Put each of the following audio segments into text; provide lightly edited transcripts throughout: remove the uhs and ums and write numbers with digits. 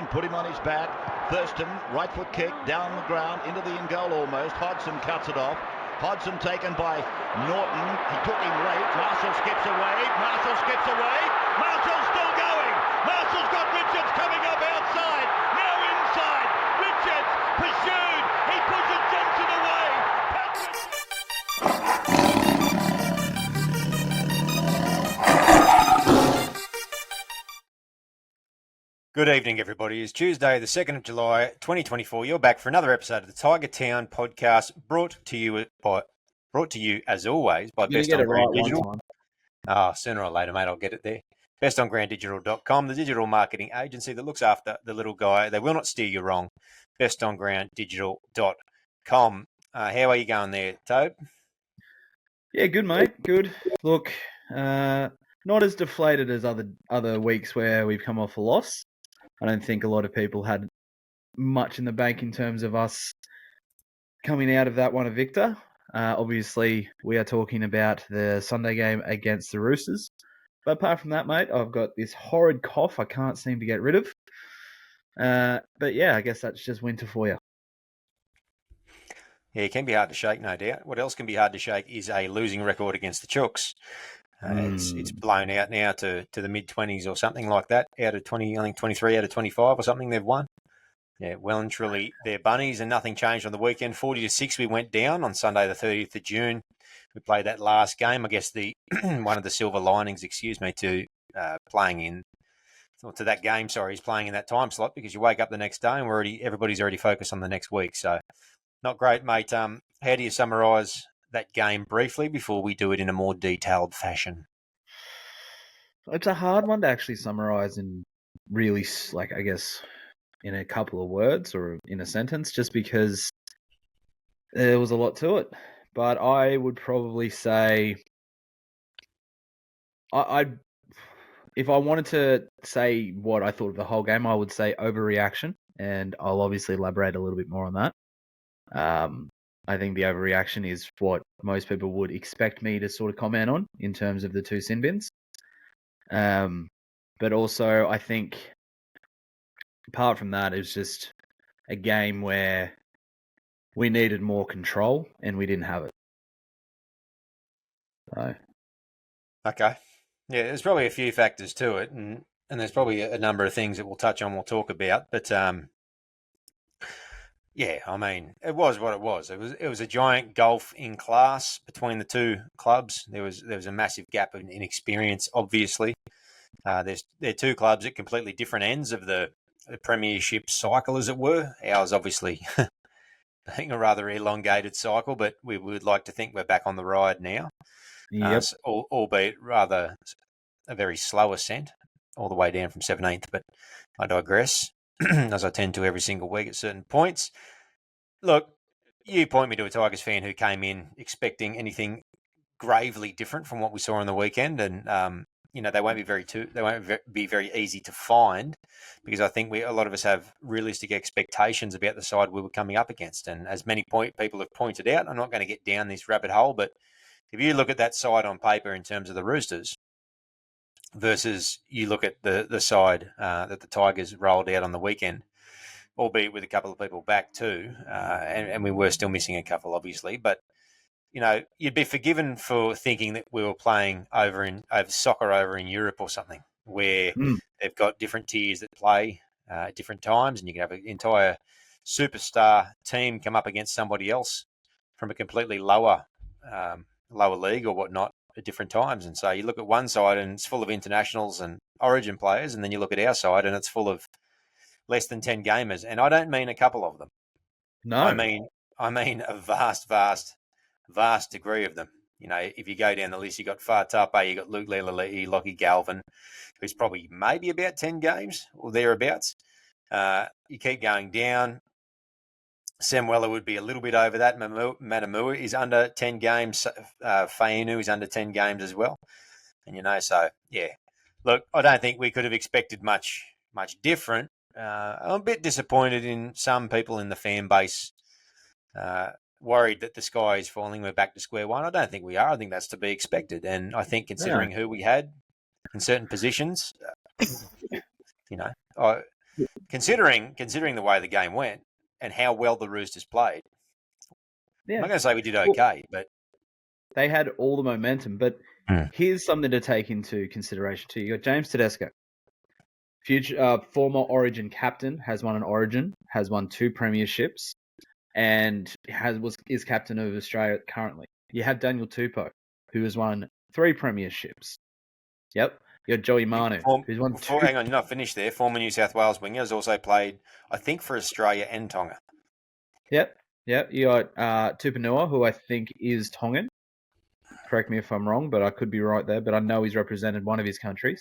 Hodgson put him on his back. Thurston, right foot kick, down the ground, into the in goal almost. Hodgson cuts it off. Hodgson taken by Norton. He took him late. Marshall skips away. Marshall's still going. Marshall's got Richards coming up outside. Now inside. Richards pursued. He pushes Johnson away. Good evening, everybody. It's Tuesday, the 2nd of July, 2024. You're back for another episode of the Tiger Town podcast, brought to you as always by Best on Ground Digital. Sooner or later, mate, I'll get it there. BestOnGroundDigital.com, the digital marketing agency that looks after the little guy. They will not steer you wrong. BestOnGroundDigital.com. How are you going there, Tobe? Yeah, good, mate. Good. Look, not as deflated as other weeks where we've come off a loss. I don't think a lot of people had much in the bank in terms of us coming out of that one a victor. Obviously, we are talking about the Sunday game against the Roosters. But apart from that, mate, I've got this horrid cough I can't seem to get rid of. But yeah, I guess that's just winter for you. Yeah, it can be hard to shake, no doubt. What else can be hard to shake is a losing record against the Chooks. It's blown out now to the mid-20s or something like that. Out of 20, I think 23 out of 25 or something they've won. Yeah, well and truly they're bunnies, and nothing changed on the weekend. 40-6 we went down on Sunday the 30th of June. We played that last game. I guess the one of the silver linings, to playing in, or to that game, he's playing in that time slot, because you wake up the next day and everybody's already focused on the next week. So not great, mate. How do you summarise that game briefly before we do it in a more detailed fashion? It's a hard one to actually summarize in really, I guess, in a couple of words or in a sentence, just because there was a lot to it. But I would probably say, if I wanted to say what I thought of the whole game, I would say overreaction, and I'll obviously elaborate a little bit more on that. I think the overreaction is what most people would expect me to sort of comment on in terms of the two sin bins. But also, I think, apart from that, it was just a game where we needed more control and we didn't have it. So. Okay. Yeah, there's probably a few factors to it, and there's probably a number of things that we'll touch on, we'll talk about. But yeah, I mean, it was what it was. It was a giant gulf in class between the two clubs. There was a massive gap in experience, obviously. They're two clubs at completely different ends of the premiership cycle, as it were. Ours, obviously, being a rather elongated cycle, but we would like to think we're back on the ride now. Yep. Albeit rather a very slow ascent all the way down from 17th, but I digress, as I tend to every single week at certain points. Look, you point me to a Tigers fan who came in expecting anything gravely different from what we saw on the weekend, and they won't be very easy to find, because I think a lot of us have realistic expectations about the side we were coming up against. And as many people have pointed out, I'm not going to get down this rabbit hole, but if you look at that side on paper in terms of the Roosters versus you look at the side that the Tigers rolled out on the weekend, albeit with a couple of people back too, and we were still missing a couple, obviously, but you'd be forgiven for thinking that we were playing over soccer over in Europe or something, where they've got different tiers that play at different times, and you can have an entire superstar team come up against somebody else from a completely lower league or whatnot at different times. And so you look at one side and it's full of internationals and origin players, and then you look at our side and it's full of less than 10 gamers. And I don't mean a couple of them. No. I mean a vast degree of them. If you go down the list, you got Fatapa, you got Luke Lelali'i, Lockie Galvin, who's probably maybe about 10 games or thereabouts. You keep going down. Sam Weller would be a little bit over that. Manamua is under 10 games. Fainu is under 10 games as well. And, so, yeah. Look, I don't think we could have expected much different. I'm a bit disappointed in some people in the fan base, worried that the sky is falling, we're back to square one. I don't think we are. I think that's to be expected. And I think considering who we had in certain positions, considering the way the game went and how well the Roosters played, I'm not going to say we did okay, but they had all the momentum. But here's something to take into consideration too. You got James Tedesco, future former Origin captain, has won an Origin, has won 2 premierships, and is captain of Australia currently. You have Daniel Tupou, who has won 3 premierships. Yep. You got Joey Manu, who's won 2. Hang on, you're not finished there. Former New South Wales winger has also played, I think, for Australia and Tonga. Yep. You got Tupanua, who I think is Tongan. Correct me if I'm wrong, but I could be right there. But I know he's represented one of his countries.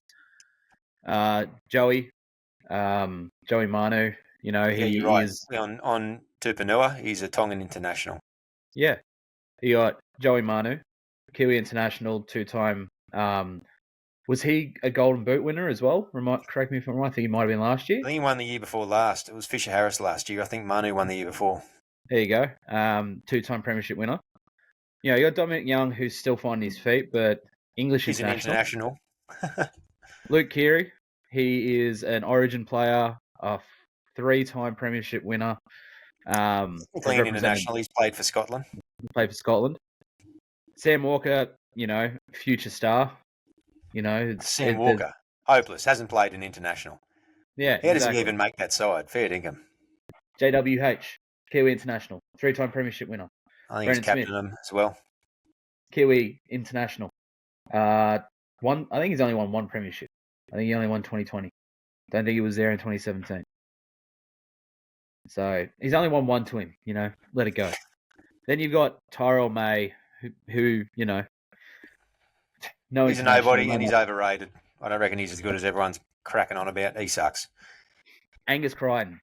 Joey Manu, he you're right. is on Tupanua. He's a Tongan international. Yeah. You got Joey Manu, Kiwi international, 2-time. Was he a Golden Boot winner as well? Correct me if I'm wrong. I think he might have been last year. I think he won the year before last. It was Fisher Harris last year. I think Manu won the year before. There you go. 2-time premiership winner. You got Dominic Young, who's still finding his feet, but English He's international. An international. Luke Keary, he is an Origin player, a 3-time premiership winner. Technically an international. He's played for Scotland. Played for Scotland. Sam Walker, future star. Sam Walker, hopeless, hasn't played an international. Yeah, how does he even make that side? Fair dinkum. JWH, Kiwi international, 3-time premiership winner. I think he's captain them as well. Kiwi international. I think he's only won 1 premiership. I think he only won 2020. Don't think he was there in 2017. So he's only won 1 to him. Let it go. Then you've got Tyrell May, who no, he's a nobody and he's overrated. I don't reckon he's as good as everyone's cracking on about. He sucks. Angus Crichton.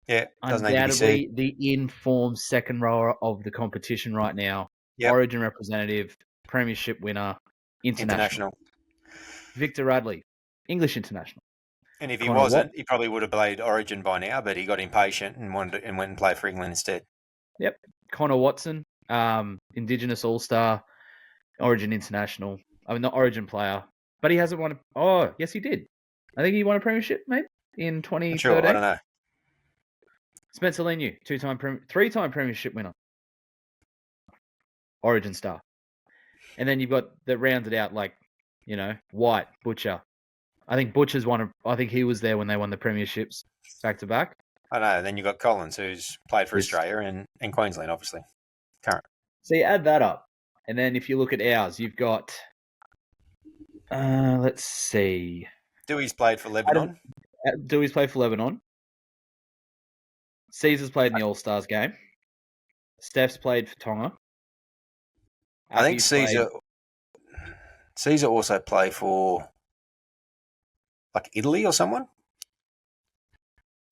Yeah, undoubtedly the in-form second rower of the competition right now. Yep. Origin representative, premiership winner, international. Victor Radley, English international. And if he wasn't, he probably would have played Origin by now, but he got impatient and went and played for England instead. Yep. Connor Watson, Indigenous All-Star, Origin international. I mean, not Origin player, but he hasn't won. Oh, yes, he did. I think he won a premiership, mate, in 2013. Sure, I don't know. Spencer Leniu, 3-time premiership winner, Origin star. And then you've got that rounded out White, Butcher. I think Butcher's I think he was there when they won the premierships back to back. I know. Then you've got Collins, who's played for Australia and Queensland, obviously. Current. So you add that up. And then if you look at ours, you've got, let's see. Dewey's played for Lebanon. Dewey's played for Lebanon. Caesar's played in the All-Stars game. Steph's played for Tonga. I think Caesar also played for Italy or someone.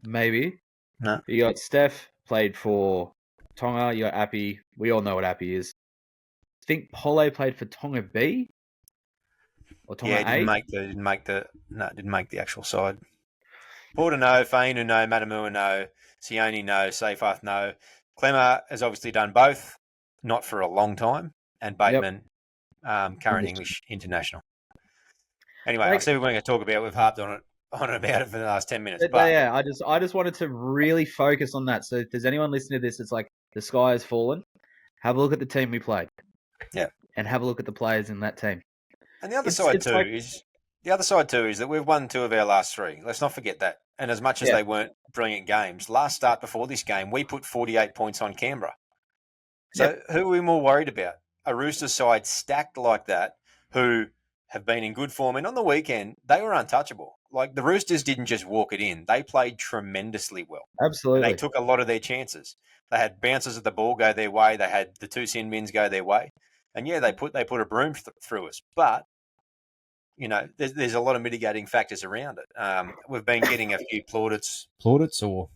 Maybe. No. You got Steph played for Tonga. You got Appy. We all know what Appy is. I think Pole played for Tonga B or Tonga A. Didn't make the actual side. Porter no, Fainu no, Matamua no, Sione no, Seyfarth no. Clemmer has obviously done both, not for a long time, and Bateman, current English international. Anyway, I see what we're going to talk about. We've harped on it about it for the last 10 minutes. But yeah, I just wanted to really focus on that. So if there's anyone listening to this, it's like the sky has fallen. Have a look at the team we played. Yeah. And have a look at the players in that team. And the other side too is that we've won 2 of our last 3. Let's not forget that. And as much as they weren't brilliant games, last start before this game, we put 48 points on Canberra. So who are we more worried about? A Roosters side stacked like that, who have been in good form. And on the weekend, they were untouchable. The Roosters didn't just walk it in. They played tremendously well. Absolutely. They took a lot of their chances. They had bounces of the ball go their way. They had the 2 sin bins go their way. And they put a broom through us. But, there's a lot of mitigating factors around it. We've been getting a few plaudits or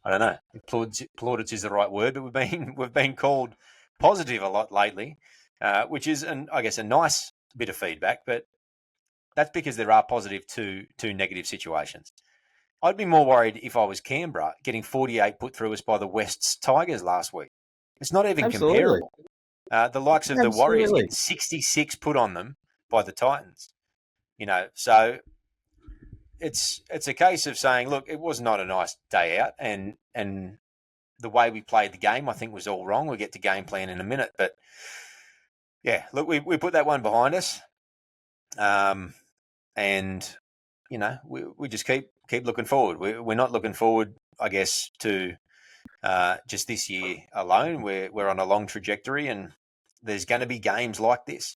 I don't know if plaudits is the right word, but we've been called positive a lot lately, which is I guess a nice bit of feedback, but that's because there are positive to negative situations. I'd be more worried if I was Canberra getting 48 put through us by the West's Tigers last week. It's not even comparable. The likes of the Warriors getting 66 put on them by the Titans. So it's a case of saying, look, it was not a nice day out, and the way we played the game, I think, was all wrong. We'll get to game plan in a minute, but yeah, look, we put that one behind us, and we just keep looking forward. We're not looking forward, I guess, to just this year alone. We're on a long trajectory, and there's going to be games like this.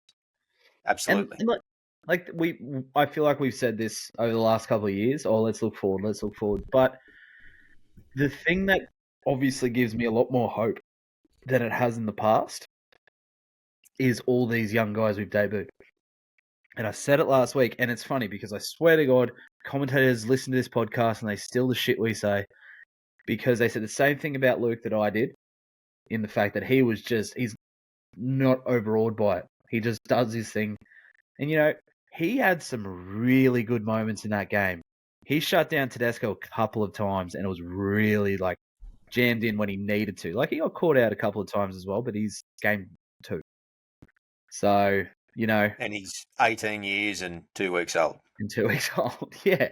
Absolutely. And I feel like we've said this over the last couple of years. Oh, let's look forward. But the thing that obviously gives me a lot more hope than it has in the past is all these young guys we've debuted. And I said it last week, and it's funny because I swear to God, commentators listen to this podcast and they steal the shit we say because they said the same thing about Luke that I did, in the fact that he's not overawed by it. He just does his thing. And, he had some really good moments in that game. He shut down Tedesco a couple of times, and it was really, jammed in when he needed to. He got caught out a couple of times as well, but he's game 2. So, And he's 18 years and 2 weeks old. And 2 weeks old, yeah.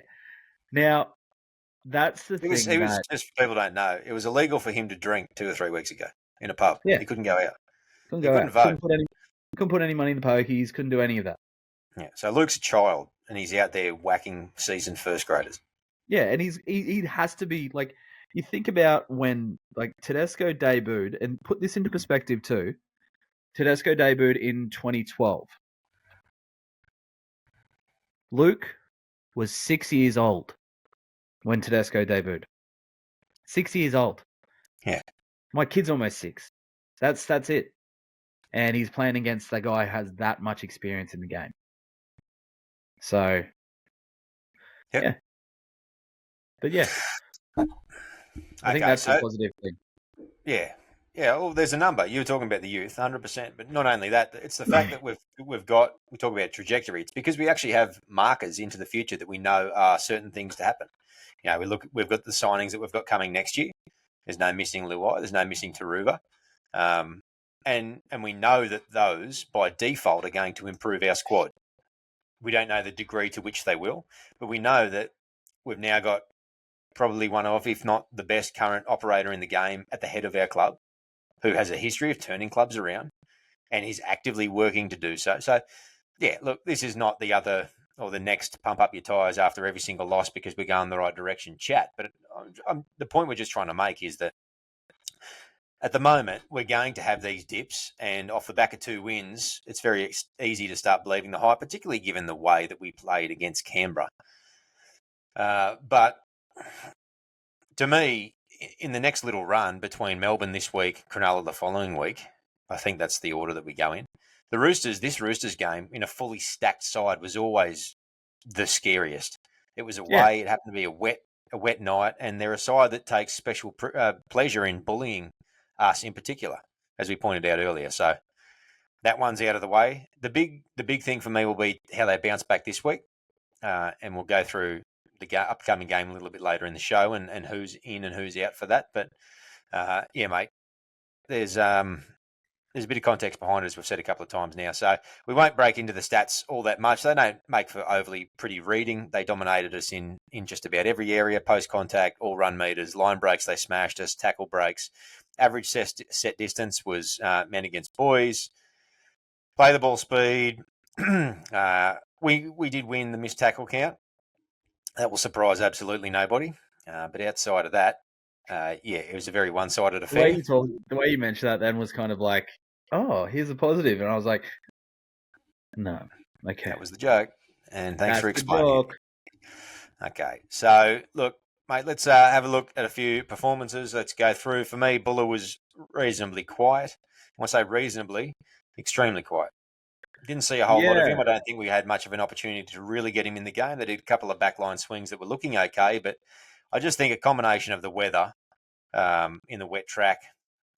Now, that's the thing. It was just for people don't know. It was illegal for him to drink 2 or 3 weeks ago in a pub. Yeah. He couldn't go out. Couldn't he go couldn't out. vote. Couldn't put any money in the pokies. Couldn't do any of that. Yeah. So Luke's a child, and he's out there whacking seasoned first graders. Yeah, and he has to be you think about when Tedesco debuted, and put this into perspective too. Tedesco debuted in 2012. Luke was 6 years old when Tedesco debuted. 6 years old. Yeah. My kid's almost 6. That's it. And he's playing against the guy who has that much experience in the game. So, yep. Yeah. But yeah, I think that's a positive thing. Yeah. Yeah, well, there's a number. You were talking about the youth, 100%. But not only that, it's the fact that we talk about trajectory. It's because we actually have markers into the future that we know are certain things to happen. We've got the signings that we've got coming next year. There's no missing Luai. There's no missing Taruva. And we know that those, by default, are going to improve our squad. We don't know the degree to which they will, but we know that we've now got probably one of, if not the best current operator in the game at the head of our club, who has a history of turning clubs around and is actively working to do so. So, yeah, look, this is not the other or the next pump up your tyres after every single loss because we're going the right direction chat. But the point we're just trying to make is that at the moment, we're going to have these dips, and off the back of 2 wins, it's very easy to start believing the hype, particularly given the way that we played against Canberra. But to me, in the next little run between Melbourne this week, Cronulla the following week, I think that's the order that we go in. This Roosters game in a fully stacked side was always the scariest. It was away. Yeah. It happened to be a wet night, and they're a side that takes special pleasure in bullying us in particular, as we pointed out earlier. So that one's out of the way. The big thing for me will be how they bounce back this week, and we'll go through the upcoming game a little bit later in the show and who's in and who's out for that. But yeah, mate, there's a bit of context behind it, as we've said a couple of times now. So we won't break into the stats all that much. They don't make for overly pretty reading. They dominated us in just about every area: post contact, all run meters, line breaks. They smashed us, tackle breaks. Average set distance was men against boys. Play the ball speed. We did win the missed tackle count. That will surprise absolutely nobody. But outside of that, it was a very one-sided affair. The way you mentioned that then was kind of like, oh, here's a positive. And I was like, no. Okay. That was the joke. And thanks for explaining. Okay. So, look, mate, let's have a look at a few performances. Let's go through. For me, Buller was reasonably quiet. When I say reasonably, extremely quiet. Didn't see a whole lot of him. I don't think we had much of an opportunity to really get him in the game. They did a couple of backline swings that were looking okay, but I just think a combination of the weather in the wet track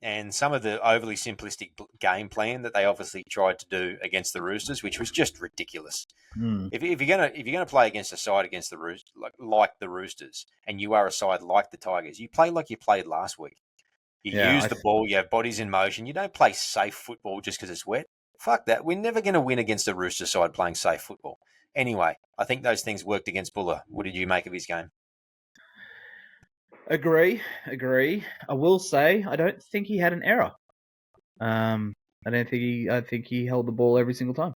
and some of the overly simplistic game plan that they obviously tried to do against the Roosters, which was just ridiculous. If you're gonna play against a side against the Roosters, like the Roosters, and you are a side like the Tigers, you play like you played last week. You use the ball. You have bodies in motion. You don't play safe football just because it's wet. Fuck that. We're never going to win against a Rooster side playing safe football. Anyway, I think those things worked against Buller. What did you make of his game? Agree. I will say I don't think he had an error. I don't think he. I think he held the ball every single time.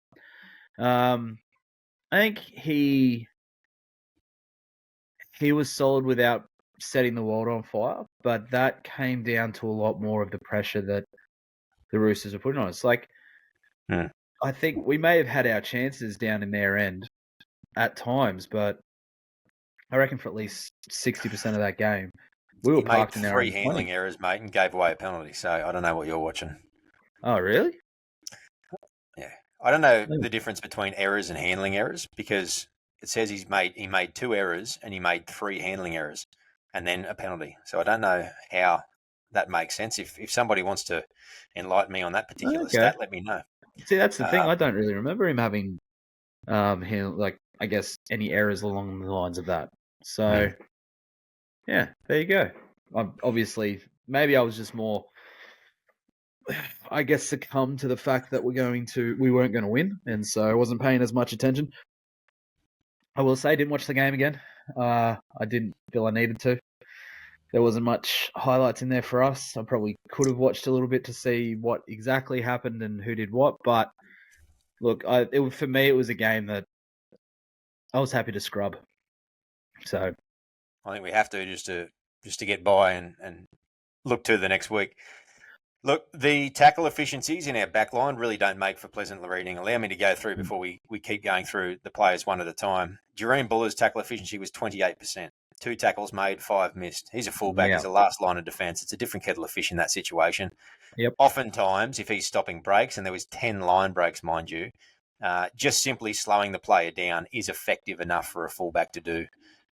I think he was solid without setting the world on fire, but that came down to a lot more of the pressure that the Roosters were putting on us. Like, I think we may have had our chances down in their end at times, but I reckon for at least 60% of that game, we were He made parked in our 3 own handling 20. errors, mate, and gave away a penalty. So I don't know what you're watching. Oh, really? Yeah, I don't know the difference between errors and handling errors, because it says he made 2 errors and he made 3 handling errors and then a penalty. So I don't know how that makes sense. If somebody wants to enlighten me on that particular stat, let me know. See, that's the thing. I don't really remember him having I guess any errors along the lines of that. So yeah, there you go. Obviously, maybe I was just more, I guess, succumb to the fact that we weren't going to win, and so I wasn't paying as much attention. I will say, I didn't watch the game again. I didn't feel I needed to. There wasn't much highlights in there for us. I probably could have watched a little bit to see what exactly happened and who did what. But look, for me, it was a game that I was happy to scrub. So I think we have to just to get by and look to the next week. Look, the tackle efficiencies in our back line really don't make for pleasant reading. Allow me to go through before we keep going through the players one at a time. Jerome Buller's tackle efficiency was 28%. 2 tackles made, 5 missed. He's a fullback. Yeah. He's a last line of defence. It's a different kettle of fish in that situation. Yep. Oftentimes, if he's stopping breaks, and there was 10 line breaks, mind you, just simply slowing the player down is effective enough for a fullback to do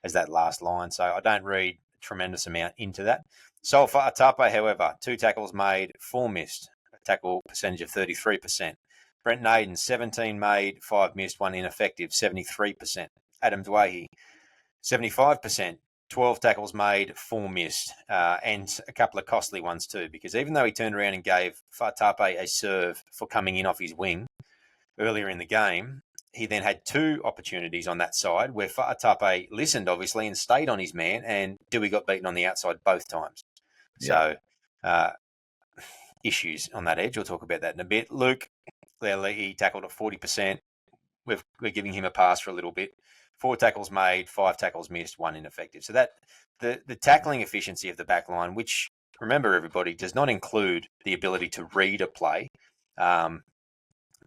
as that last line. So I don't read a tremendous amount into that. Solfa Atape, however, 2 tackles made, 4 missed, a tackle percentage of 33%. Brent Naden, 17 made, 5 missed, 1 ineffective, 73%. Adam Dwayhe, 75%, 12 tackles made, 4 missed, and a couple of costly ones too, because even though he turned around and gave Fatape a serve for coming in off his wing earlier in the game, he then had 2 opportunities on that side where Fatape listened, obviously, and stayed on his man, and Dewey got beaten on the outside both times. So, issues on that edge. We'll talk about that in a bit. Luke, he tackled at 40%. We're giving him a pass for a little bit. 4 tackles made, 5 tackles missed, 1 ineffective. So that the tackling efficiency of the back line, which, remember everybody, does not include the ability to read a play.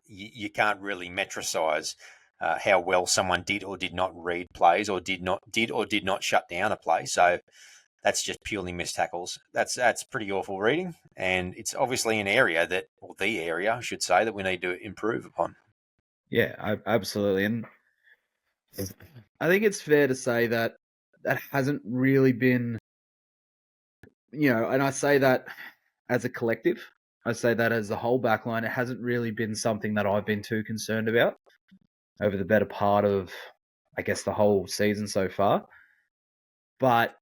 You can't really metricize how well someone did or did not read plays, or did or did not shut down a play. So that's just purely missed tackles. That's pretty awful reading, and it's obviously an area the area, I should say, that we need to improve upon. Yeah, absolutely. And I think it's fair to say that hasn't really been, and I say that as a collective. I say that as the whole backline, it hasn't really been something that I've been too concerned about over the better part of, I guess, the whole season so far. But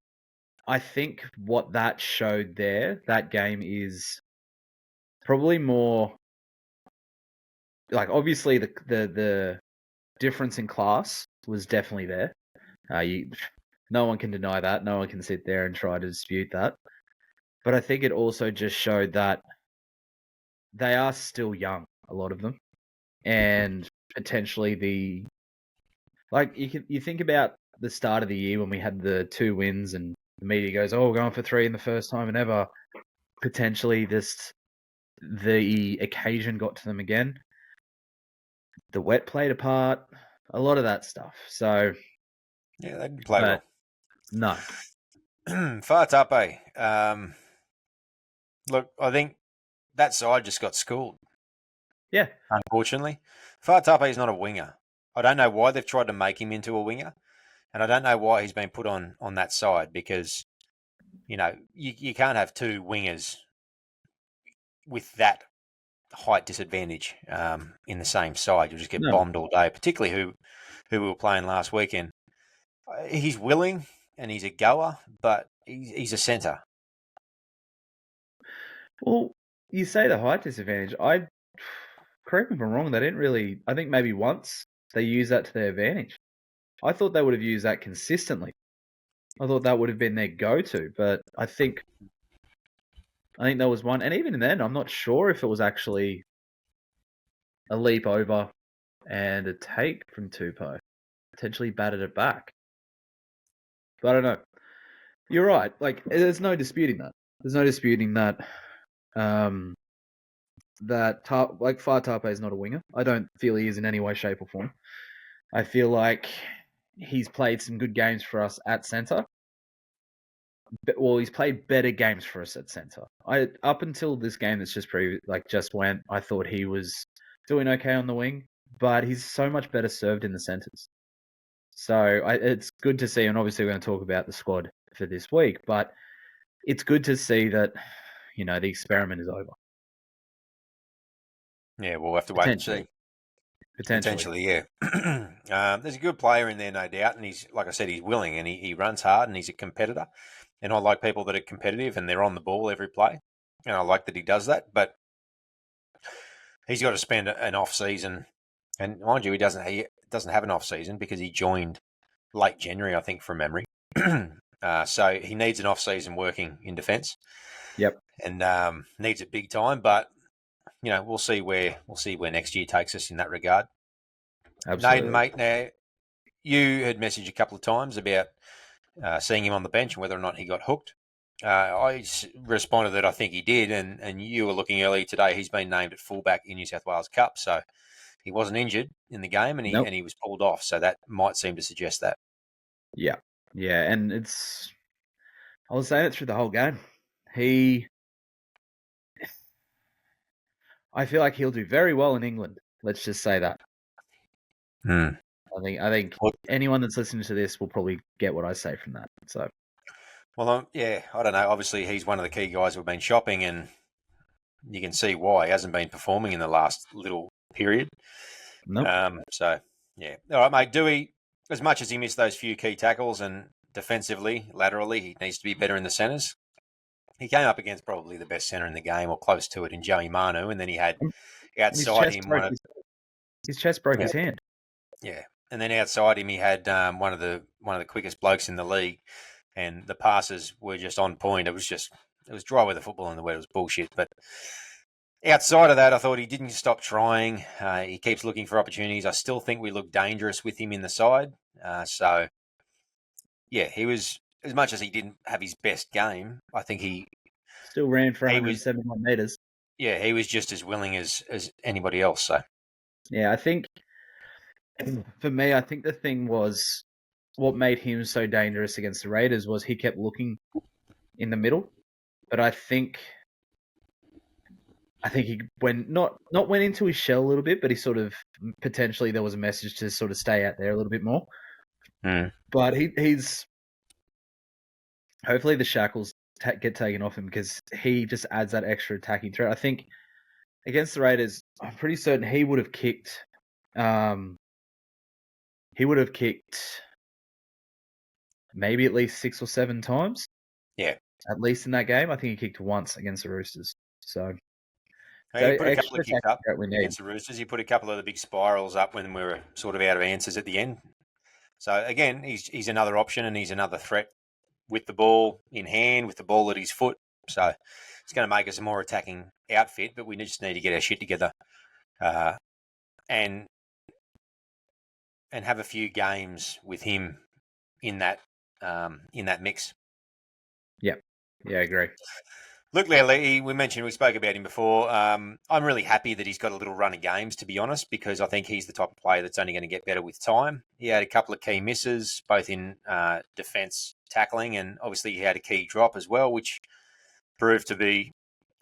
I think what that showed there, that game, is probably more like, obviously the difference in class was definitely there. No one can deny that. No one can sit there and try to dispute that. But I think it also just showed that they are still young, a lot of them, and potentially you think about the start of the year when we had the 2 wins, and the media goes, "Oh, we're going for 3 in the first time and ever." Potentially, the occasion got to them again. The wet played a part, a lot of that stuff. So yeah, they didn't play well. No. Fatape. Look, I think that side just got schooled. Yeah. Unfortunately. Fatape is not a winger. I don't know why they've tried to make him into a winger, and I don't know why he's been put on that side, because, you can't have 2 wingers with that height disadvantage in the same side. You'll just get bombed all day, particularly who we were playing last weekend. He's willing and he's a goer, but he's a centre. Well, you say the height disadvantage. Correct me if I'm wrong, they didn't really. I think maybe once they use that to their advantage. I thought they would have used that consistently. I thought that would have been their go-to, but I think there was one, and even then, I'm not sure if it was actually a leap over and a take from Tupou. Potentially batted it back. But I don't know. You're right. Like, there's no disputing that. There's no disputing that. Fatape is not a winger. I don't feel he is in any way, shape, or form. I feel like he's played some good games for us at centre. Well, he's played better games for us at centre. Up until this game that's just went, I thought he was doing okay on the wing, but he's so much better served in the centres. So it's good to see, and obviously we're going to talk about the squad for this week, but it's good to see that, the experiment is over. Yeah, we'll have to wait and see. Potentially, yeah. There's a good player in there, no doubt, and he's, like I said, he's willing and he runs hard and he's a competitor. And I like people that are competitive and they're on the ball every play. And I like that he does that, but he's got to spend an off season. And mind you, he doesn't have an off season because he joined late January, I think, from memory. So he needs an off season working in defence. Yep. And needs it big time, but we'll see where next year takes us in that regard. Absolutely. Naden, mate, now you had messaged a couple of times about seeing him on the bench and whether or not he got hooked. I responded that I think he did, and you were looking earlier today. He's been named at fullback in New South Wales Cup, so he wasn't injured in the game, and he was pulled off. So that might seem to suggest that. Yeah, and I was saying it through the whole game. I feel like he'll do very well in England. Let's just say that. I think anyone that's listening to this will probably get what I say from that. So, well, I don't know. Obviously, he's one of the key guys who've been shopping, and you can see why he hasn't been performing in the last little period. Nope. So, yeah. All right, mate. Dewey, as much as he missed those few key tackles and defensively, laterally, he needs to be better in the centres. He came up against probably the best centre in the game, or close to it, in Joey Manu, and then he had outside him his chest broke his hand. Yeah, and then outside him he had one of the quickest blokes in the league, and the passes were just on point. It was dry weather football in the wet. It was bullshit. But outside of that, I thought he didn't stop trying. He keeps looking for opportunities. I still think we look dangerous with him in the side. So, yeah, he was, as much as he didn't have his best game, I think he still ran for 171 metres. Yeah, he was just as willing as anybody else. So, yeah, I think for me, I think the thing was what made him so dangerous against the Raiders was he kept looking in the middle, but I think he went not went into his shell a little bit, but he sort of potentially there was a message to sort of stay out there a little bit more. But he's hopefully the shackles get taken off him because he just adds that extra attacking threat. I think against the Raiders, I'm pretty certain he would have kicked. He would have kicked maybe at least 6 or 7 times. Yeah, at least in that game. I think he kicked once against the Roosters. So. He put a couple of kicks up against the Roosters. He put a couple of the big spirals up when we were sort of out of answers at the end. So, again, he's another option and he's another threat with the ball in hand, with the ball at his foot. So, it's going to make us a more attacking outfit, but we just need to get our shit together and have a few games with him in that mix. Yeah, I agree. Look, Lee, we spoke about him before. I'm really happy that he's got a little run of games, to be honest, because I think he's the type of player that's only going to get better with time. He had a couple of key misses, both in defence tackling, and obviously he had a key drop as well, which proved to be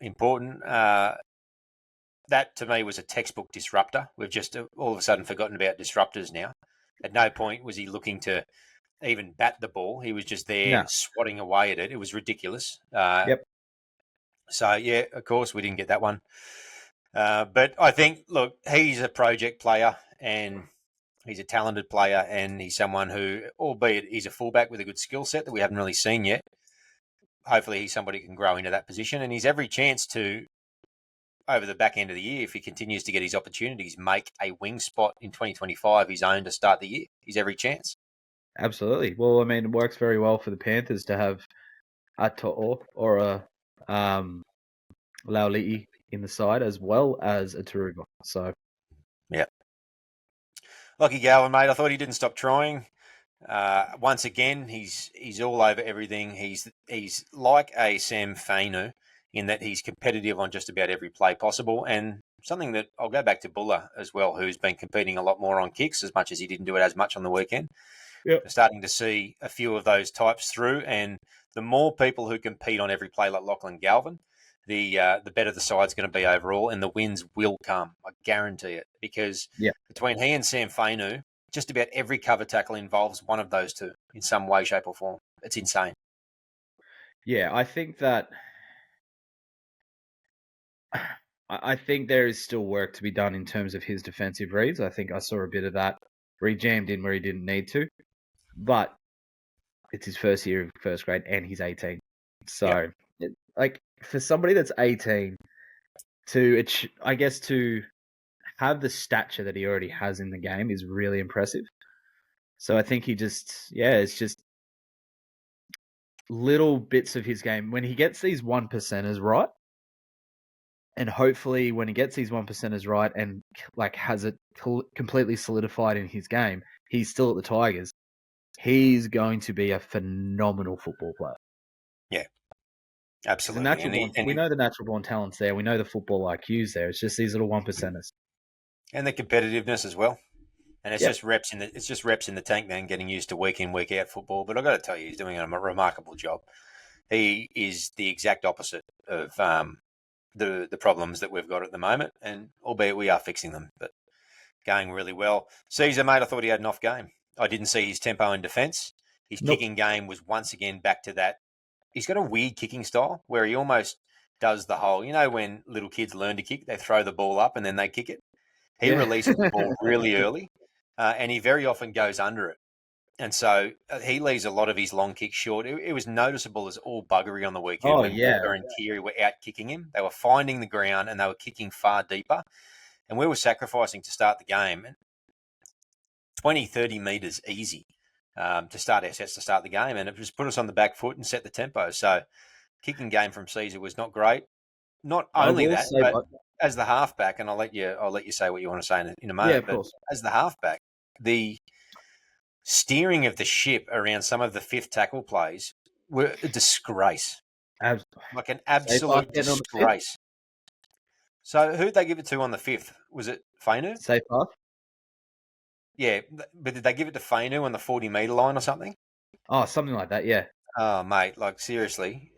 important. That, to me, was a textbook disruptor. We've just all of a sudden forgotten about disruptors now. At no point was he looking to even bat the ball. He was just there swatting away at it. It was ridiculous. Yep. So, yeah, of course, we didn't get that one. But I think, look, he's a project player and he's a talented player and he's someone who, albeit he's a fullback with a good skill set that we haven't really seen yet, hopefully he's somebody who can grow into that position, and he's every chance to over the back end of the year, if he continues to get his opportunities, make a wing spot in 2025 his own to start the year. He's every chance. Absolutely. Well, I mean, it works very well for the Panthers to have a To'o or a Lauli'i in the side as well as a Taruga. So, yeah. Lucky Galvin, mate. I thought he didn't stop trying. Once again, he's all over everything. He's like a Sam Fainu in that he's competitive on just about every play possible. And something that I'll go back to Buller as well, who's been competing a lot more on kicks, as much as he didn't do it as much on the weekend. yep. We're starting to see a few of those types through, and the more people who compete on every play like Lachlan Galvin, the better the side's going to be overall, and the wins will come. I guarantee it, because between he and Sam Fainu, just about every cover tackle involves one of those two in some way, shape, or form. It's insane. Yeah, I think that I think there is still work to be done in terms of his defensive reads. I think I saw a bit of that where he jammed in where he didn't need to, but it's his first year of first grade and he's 18. So, like for somebody that's 18 to have the stature that he already has in the game is really impressive. So I think it's just little bits of his game. When he gets these 1%ers right, and hopefully when he gets these 1%ers right and like has it completely solidified in his game, he's still at the Tigers. He's going to be a phenomenal football player. Yeah, absolutely. We know the natural born talent's there. We know the football IQ's there. It's just these little 1%ers. And the competitiveness as well. And it's just reps in the tank, man, getting used to week in, week out football. But I've got to tell you, he's doing a remarkable job. He is the exact opposite of the problems that we've got at the moment, and albeit we are fixing them, but going really well. Caesar, mate, I thought he had an off game. I didn't see his tempo in defence. His kicking game was once again back to that. He's got a weird kicking style where he almost does the whole, when little kids learn to kick, they throw the ball up and then they kick it. He releases the ball really early, and he very often goes under it. And so he leaves a lot of his long kicks short. It was noticeable as all buggery on the weekend when Walker and Keary were out kicking him. They were finding the ground and they were kicking far deeper. And we were sacrificing to start the game. 20, 30 metres easy to start our sets to start the game. And it just put us on the back foot and set the tempo. So kicking game from Caesar was not great. Not only that, but as the halfback, and I'll let you say what you want to say in a moment. Yeah, of course. As the halfback, the steering of the ship around some of the fifth tackle plays were a disgrace. Like an absolute disgrace. So who'd they give it to on the fifth? Was it Fainu? Safe path? Yeah, but did they give it to Fainu on the 40-metre line or something? Oh, something like that, yeah. Oh, mate, like seriously,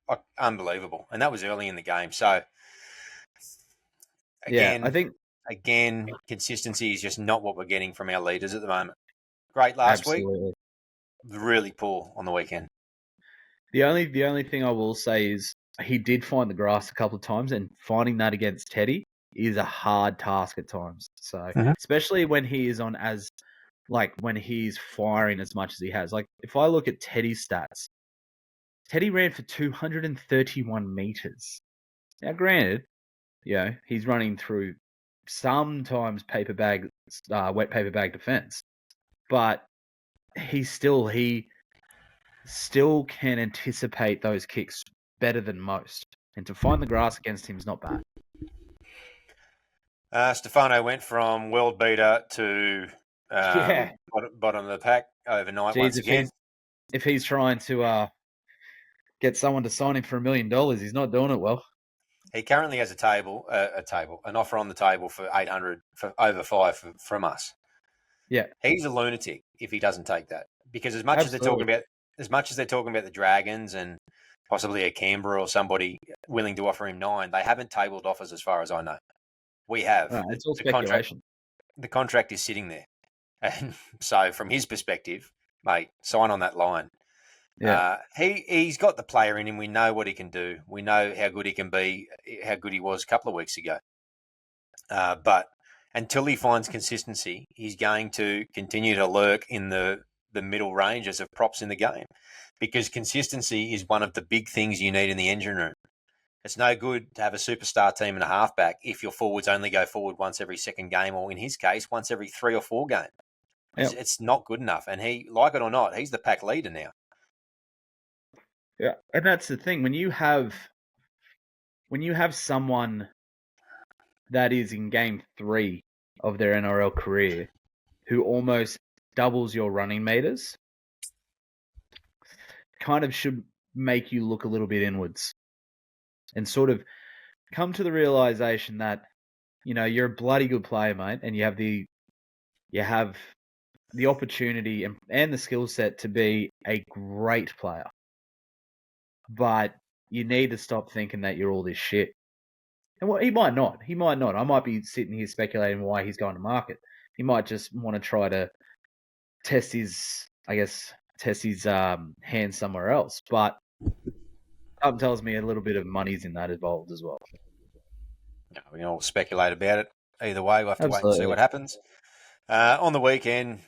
like unbelievable. And that was early in the game. So, again, consistency is just not what we're getting from our leaders at the moment. Great last week. Really poor on the weekend. The only thing I will say is he did find the grass a couple of times, and finding that against Teddy is a hard task at times. So especially when he is when he's firing as much as he has. Like if I look at Teddy's stats, Teddy ran for 231 meters. Now, granted, he's running through sometimes wet paper bag defense, but he still can anticipate those kicks better than most. And to find the grass against him is not bad. Stefano went from world beater to bottom of the pack overnight once again. If he's trying to get someone to sign him for $1 million, he's not doing it well. He currently has an offer on the table for 800 for over 5 from us. Yeah, he's a lunatic if he doesn't take that, because as much as they're talking about the Dragons and possibly a Canberra or somebody willing to offer him 9, they haven't tabled offers as far as I know. We have. It's all speculation. The contract is sitting there, and so from his perspective, mate, sign on that line. Yeah, he's got the player in him. We know what he can do. We know how good he can be, how good he was a couple of weeks ago. But until he finds consistency, he's going to continue to lurk in the middle ranges of props in the game, because consistency is one of the big things you need in the engine room. It's no good to have a superstar team and a halfback if your forwards only go forward once every second game, or in his case, once every 3 or 4 games. Yep. It's not good enough. And he, like it or not, he's the pack leader now. Yeah, and that's the thing. When you have someone that is in game 3 of their NRL career who almost doubles your running meters, kind of should make you look a little bit inwards and sort of come to the realization that, you're a bloody good player, mate, and you have the opportunity and the skill set to be a great player. But you need to stop thinking that you're all this shit. And he might not. He might not. I might be sitting here speculating why he's going to market. He might just want to try to test his hand somewhere else. But something tells me a little bit of money's in that involved as well. We can all speculate about it. Either way, we'll have to wait and see Absolutely. what happens. On the weekend,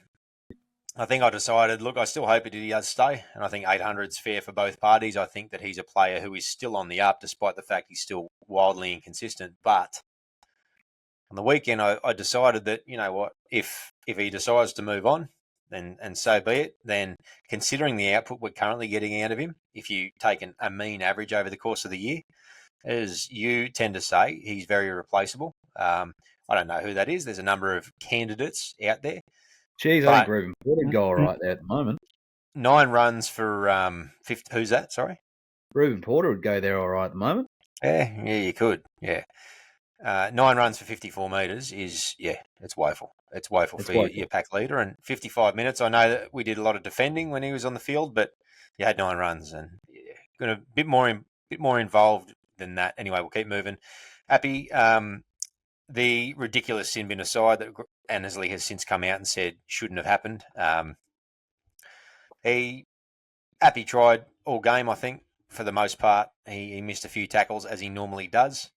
I think I decided, look, I still hope he does stay, and I think 800 is fair for both parties. I think that he's a player who is still on the up, despite the fact he's still wildly inconsistent. But on the weekend, I decided that, you know what, if he decides to move on, then and so be it. Then, considering the output we're currently getting out of him, if you take a mean average over the course of the year, as you tend to say, he's very replaceable. I don't know who that is. There's a number of candidates out there. Jeez, I think Reuben Porter would go all right there at the moment. 9 runs for 50. Who's that? Sorry? Reuben Porter would go there all right at the moment. Yeah, you could. Yeah. 9 runs for 54 metres is, it's woeful. It's woeful for your pack leader. And 55 minutes, I know that we did a lot of defending when he was on the field, but you had 9 runs and going to bit more involved than that. Anyway, we'll keep moving. Happy. The ridiculous sin bin aside, that Annesley has since come out and said shouldn't have happened. Happy tried all game, I think, for the most part. He missed a few tackles as he normally does.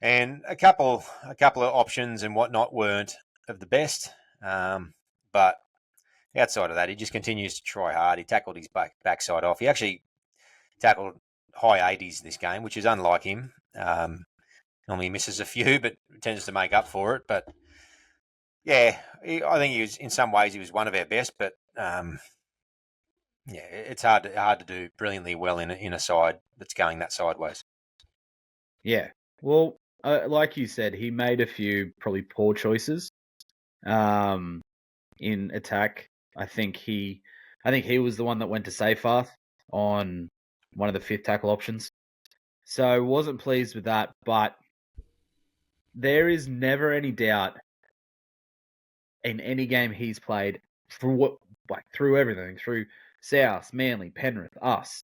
And a couple of options and whatnot weren't of the best. But outside of that, he just continues to try hard. He tackled his backside off. He actually tackled high 80s this game, which is unlike him. Normally he misses a few, but tends to make up for it. But I think he was, in some ways, he was one of our best. But it's hard to do brilliantly well in a side that's going that sideways. Yeah, well, like you said, he made a few probably poor choices in attack. I think he was the one that went to Seyfarth on one of the 5th tackle options. So wasn't pleased with that, but there is never any doubt in any game he's played through everything, through South, Manly, Penrith, us,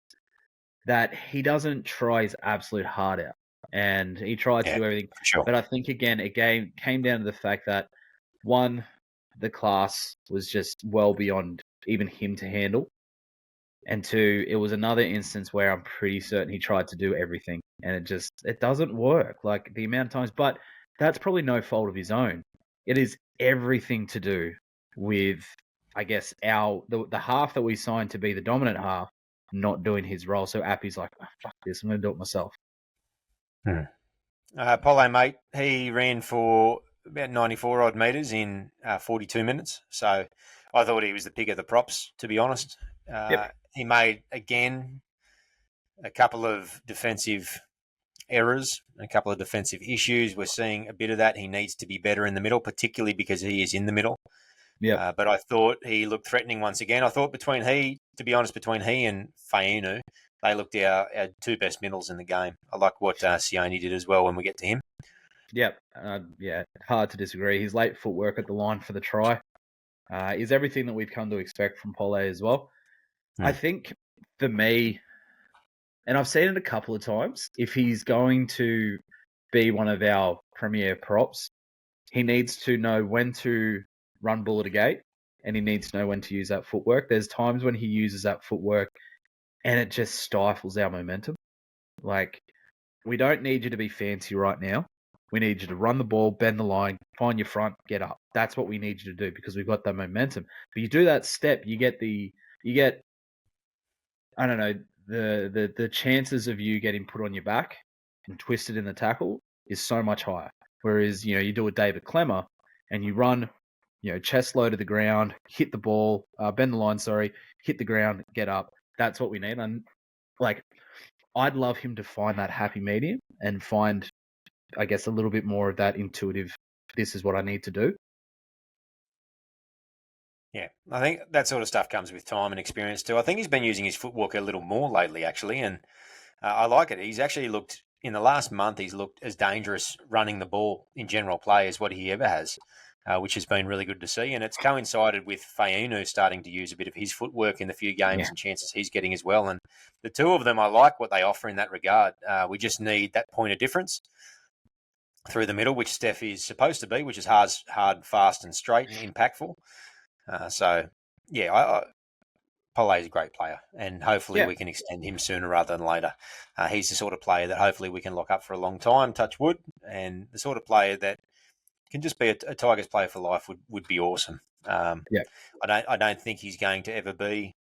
that he doesn't try his absolute heart out. And he tried to do everything. Sure. But I think, again, it came down to the fact that, one, the class was just well beyond even him to handle. And 2, it was another instance where I'm pretty certain he tried to do everything. And it doesn't work, like the amount of times. But that's probably no fault of his own. It is everything to do with, I guess, the half that we signed to be the dominant half not doing his role. So Appy's like, oh, fuck this, I'm going to do it myself. Polo, mate, he ran for about 94 odd metres in 42 minutes. So I thought he was the pick of the props, to be honest. Yep. He made, again, a couple of defensive errors, a couple of defensive issues. We're seeing a bit of that. He needs to be better in the middle, particularly because he is in the middle. Yeah. But I thought he looked threatening once again. I thought between he and Fainu, they looked our 2 best middles in the game. I like what Sione did as well when we get to him. Yep. Hard to disagree. His late footwork at the line for the try is everything that we've come to expect from Pole as well. I think for me, and I've seen it a couple of times, if he's going to be one of our premier props, he needs to know when to run bull at a gate, and he needs to know when to use that footwork. There's times when he uses that footwork and it just stifles our momentum. Like, we don't need you to be fancy right now. We need you to run the ball, bend the line, find your front, get up. That's what we need you to do because we've got that momentum. But you do that step, you get I don't know, the chances of you getting put on your back and twisted in the tackle is so much higher. Whereas, you do a David Clemmer and you run, chest low to the ground, hit the ball, bend the line, sorry, hit the ground, get up. That's what we need. And like, I'd love him to find that happy medium and find, I guess, a little bit more of that intuitive, this is what I need to do. Yeah, I think that sort of stuff comes with time and experience too. I think he's been using his footwork a little more lately, actually, and I like it. He's actually looked, in the last month, he's looked as dangerous running the ball in general play as what he ever has, which has been really good to see. And it's coincided with Fainu starting to use a bit of his footwork in the few games and chances he's getting as well. And the two of them, I like what they offer in that regard. We just need that point of difference through the middle, which Steph is supposed to be, which is hard, fast, and straight and impactful. Pole is a great player, and hopefully we can extend him sooner rather than later. He's the sort of player that hopefully we can lock up for a long time, touch wood, and the sort of player that can just be a Tigers player for life would be awesome. I don't think he's going to ever be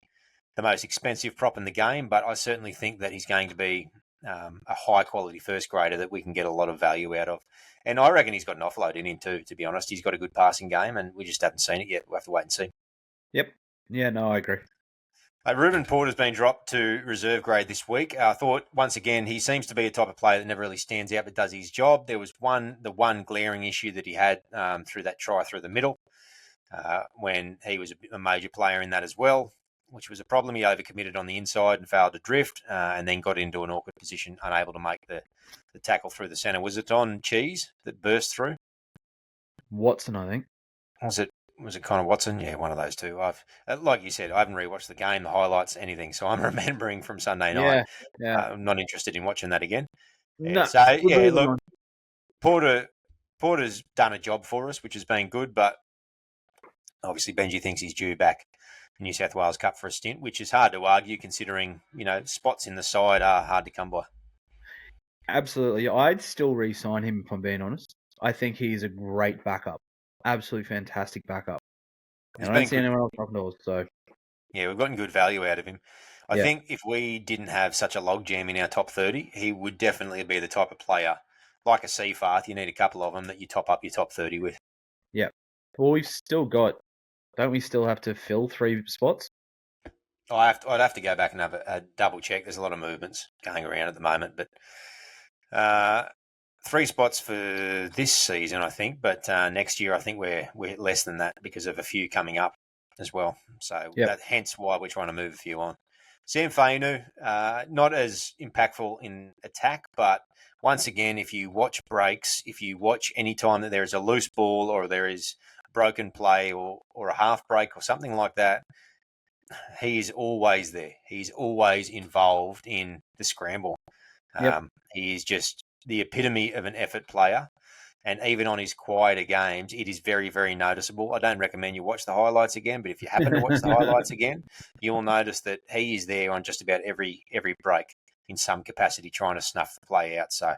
the most expensive prop in the game, but I certainly think that he's going to be a high quality first grader that we can get a lot of value out of. And I reckon he's got an offload in him too, to be honest. He's got a good passing game, and we just haven't seen it yet. We'll have to wait and see. Yep. Yeah, no, I agree. Ruben Porter's been dropped to reserve grade this week. I thought, once again, he seems to be a type of player that never really stands out but does his job. There was the one glaring issue that he had through that try through the middle when he was a major player in that as well, which was a problem. He overcommitted on the inside and failed to drift and then got into an awkward position, unable to make the tackle through the centre. Was it on Cheese that burst through? Watson, I think. Was it Connor Watson? Yeah, one of those two. Like you said, I haven't rewatched the game, the highlights, anything, so I'm remembering from Sunday night. Yeah. I'm not interested in watching that again. No, look, Porter's done a job for us, which has been good, but obviously Benji thinks he's due back in New South Wales Cup for a stint, which is hard to argue considering, spots in the side are hard to come by. Absolutely. I'd still re-sign him if I'm being honest. I think he's a great backup. Absolutely fantastic backup. And I don't see anyone else up north, so. Yeah, we've gotten good value out of him. I think if we didn't have such a logjam in our top 30, he would definitely be the type of player, like a Seafarth, you need a couple of them that you top up your top 30 with. Yeah. Well, we've still got, don't we still have to fill 3 spots? I'd have to go back and have a double check. There's a lot of movements going around at the moment, but 3 spots for this season, I think. But next year, I think we're less than that because of a few coming up as well. So hence why we're trying to move a few on. Sam Fainu, not as impactful in attack, but once again, if you watch breaks, if you watch any time that there is a loose ball or there is a broken play or a half break or something like that, he is always there. He's always involved in the scramble. He is just the epitome of an effort player. And even on his quieter games, it is very, very noticeable. I don't recommend you watch the highlights again, but if you happen to watch the highlights again, you'll notice that he is there on just about every break in some capacity trying to snuff the play out. So,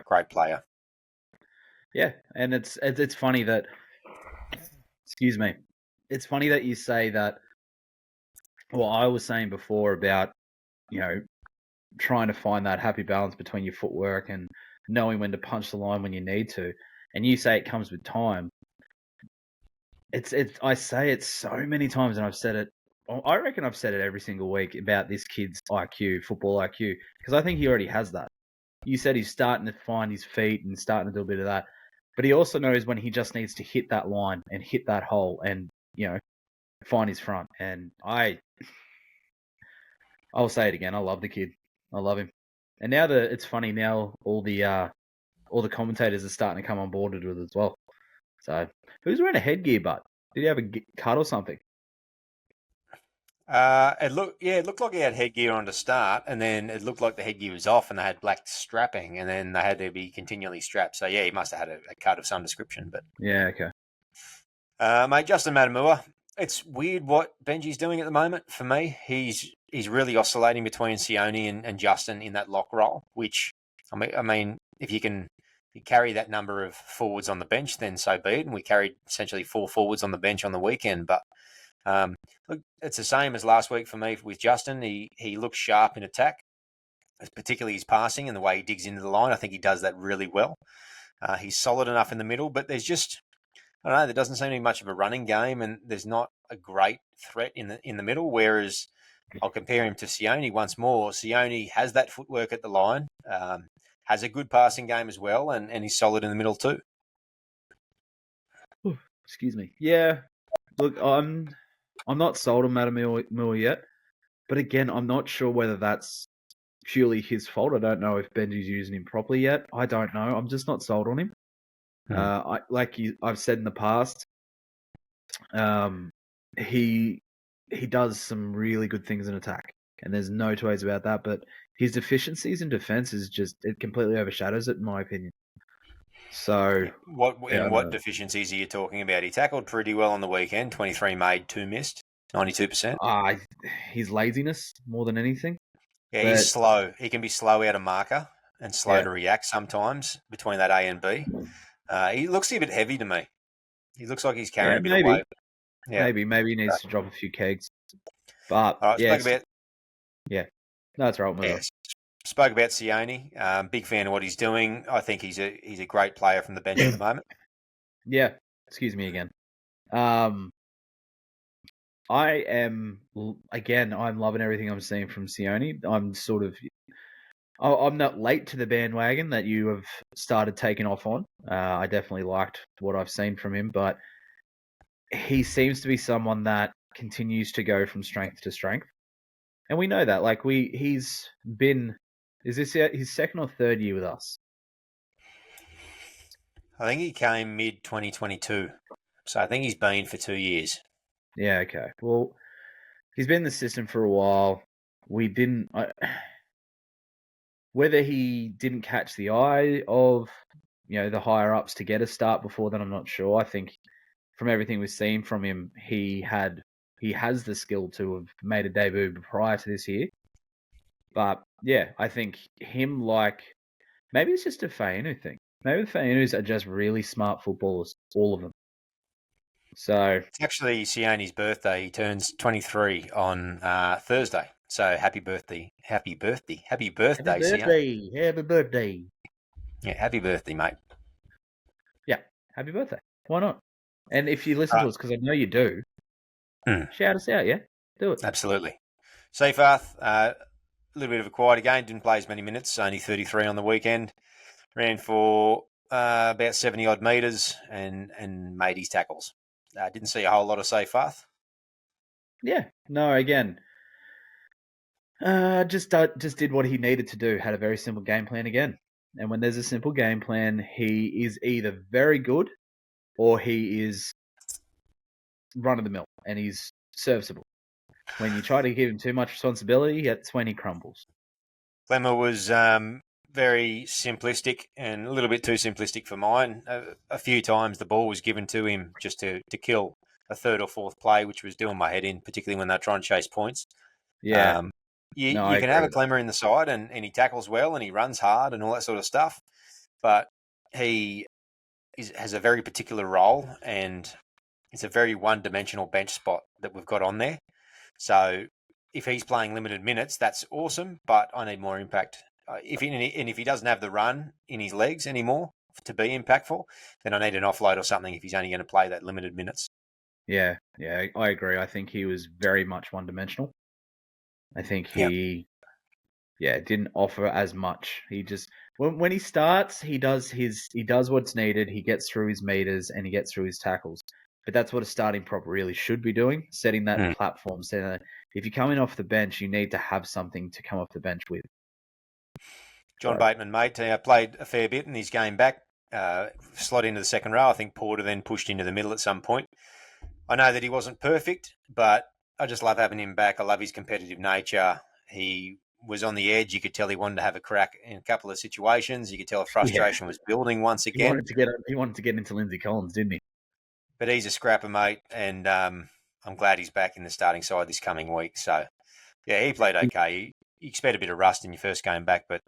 great player. Yeah, and it's funny that, excuse me, it's funny that you say that. Well, I was saying before about, trying to find that happy balance between your footwork and knowing when to punch the line when you need to. And you say it comes with time. I say it so many times, and I've said it. I reckon I've said it every single week about this kid's IQ, football IQ, because I think he already has that. You said he's starting to find his feet and starting to do a bit of that, but he also knows when he just needs to hit that line and hit that hole and find his front. And I'll say it again. I love the kid. I love him. And now it's funny. Now all the commentators are starting to come on board with it as well. So who's wearing a headgear? But did he have a cut or something? It looked like he had headgear on to start, and then it looked like the headgear was off, and they had black strapping, and then they had to be continually strapped. So he must have had a cut of some description. But okay. Mate, Justin Matamua. It's weird what Benji's doing at the moment. For me, he's really oscillating between Sione and Justin in that lock role. Which I mean, if you carry that number of forwards on the bench, then so be it. And we carried essentially 4 forwards on the bench on the weekend, but Look, it's the same as last week for me with Justin. He looks sharp in attack, particularly his passing and the way he digs into the line. I think he does that really well. He's solid enough in the middle, but there's just, I don't know, there doesn't seem to be much of a running game, and there's not a great threat in the middle. Whereas I'll compare him to Sione once more. Sione has that footwork at the line, has a good passing game as well, and he's solid in the middle too. Excuse me. Yeah. Look, I'm not sold on Matamua yet, but again, I'm not sure whether that's purely his fault. I don't know if Benji's using him properly yet. I don't know. I'm just not sold on him. I've said in the past, he does some really good things in attack, and there's no two ways about that. But his deficiencies in defense it completely overshadows it, in my opinion. So, what deficiencies are you talking about? He tackled pretty well on the weekend. 23 made, 2 missed, 92%. His laziness more than anything. Yeah, he's slow. He can be slow out of marker and slow to react sometimes between that A and B. He looks a bit heavy to me. He looks like he's carrying a bit of weight. Yeah. Maybe he needs to drop a few kegs. But no, that's right. Spoke about Sione. Big fan of what he's doing. I think he's a great player from the bench at the moment. Yeah. Excuse me again. I'm loving everything I'm seeing from Sione. I'm not late to the bandwagon that you have started taking off on. I definitely liked what I've seen from him, but he seems to be someone that continues to go from strength to strength. And we know that. He's been, is this his second or third year with us? I think he came mid-2022. So I think he's been for 2 years. Yeah, okay. Well, he's been in the system for a while. Whether he didn't catch the eye of, the higher ups to get a start before then, I'm not sure. I think from everything we've seen from him, he has the skill to have made a debut prior to this year. But yeah, I think him, maybe it's just a Fainu thing. Maybe the Fainus are just really smart footballers, all of them. So it's actually Sione's birthday. He turns 23 on Thursday. So happy birthday, Sione. Happy birthday. Happy birthday. Yeah, happy birthday, mate. Yeah, happy birthday. Why not? And if you listen to us, because I know you do, shout us out, yeah? Do it. Absolutely. Seyfarth, a little bit of a quiet again. Didn't play as many minutes, only 33 on the weekend. Ran for about 70-odd metres and made his tackles. Didn't see a whole lot of Seyfarth. Yeah. No, again, just did what he needed to do. Had a very simple game plan again. And when there's a simple game plan, he is either very good or he is run of the mill and he's serviceable. When you try to give him too much responsibility, that's when he crumbles. Clemmer was very simplistic and a little bit too simplistic for mine. A few times the ball was given to him just to kill a third or fourth play, which was doing my head in, particularly when they're trying to chase points. Yeah. You can have a Clemmer in the side and he tackles well and he runs hard and all that sort of stuff, but he has a very particular role and it's a very one-dimensional bench spot that we've got on there. So if he's playing limited minutes, that's awesome, but I need more impact. If he doesn't have the run in his legs anymore to be impactful, then I need an offload or something if he's only going to play that limited minutes. Yeah, I agree. I think he was very much one-dimensional. I think he didn't offer as much. He just when he starts, he does what's needed. He gets through his meters and he gets through his tackles. But that's what a starting prop really should be doing, setting that platform. If you're coming off the bench, you need to have something to come off the bench with. John Bateman, mate, played a fair bit in his game back, slot into the second row. I think Porter then pushed into the middle at some point. I know that he wasn't perfect, but I just love having him back. I love his competitive nature. He was on the edge. You could tell he wanted to have a crack in a couple of situations. You could tell frustration was building once again. He wanted to get into Lindsay Collins, didn't he? But he's a scrapper, mate, and I'm glad he's back in the starting side this coming week. So, yeah, he played okay. You expect a bit of rust in your first game back, but,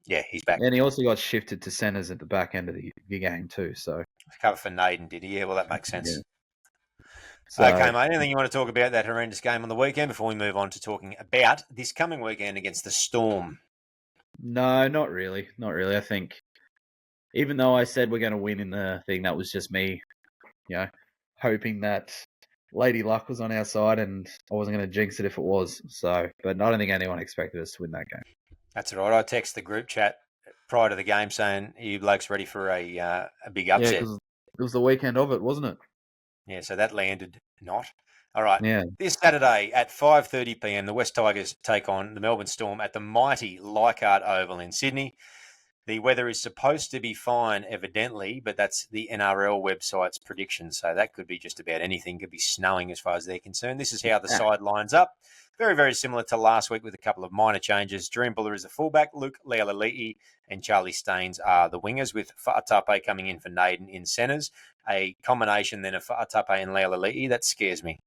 he's back. And he also got shifted to centres at the back end of the game too. So cover for Naden, did he? Yeah, well, that makes sense. So, Okay, mate. Anything you want to talk about that horrendous game on the weekend before we move on to talking about this coming weekend against the Storm? no, not really. Not really. I think even though I said we're going to win in the thing, that was just me, hoping that Lady Luck was on our side, and I wasn't going to jinx it if it was. So, but I don't think anyone expected us to win that game. That's all right. I text the group chat prior to the game saying, "Are you blokes ready for a big Yeah, upset?" because it was the weekend of it, wasn't it? Yeah, so that landed not. All right. Yeah. This Saturday at 5:30 p.m, the West Tigers take on the Melbourne Storm at the mighty Leichhardt Oval in Sydney. The weather is supposed to be fine, evidently, but that's the NRL website's prediction. So that could be just about anything. Could be snowing as far as they're concerned. This is how the side lines up. Very, very similar to last week with a couple of minor changes. Dream Buller is the fullback. Luke Lealali'i and Charlie Staines are the wingers, with Fa'atape coming in for Naden in centres. A combination then of Fa'atape and Lealali'i. That scares me,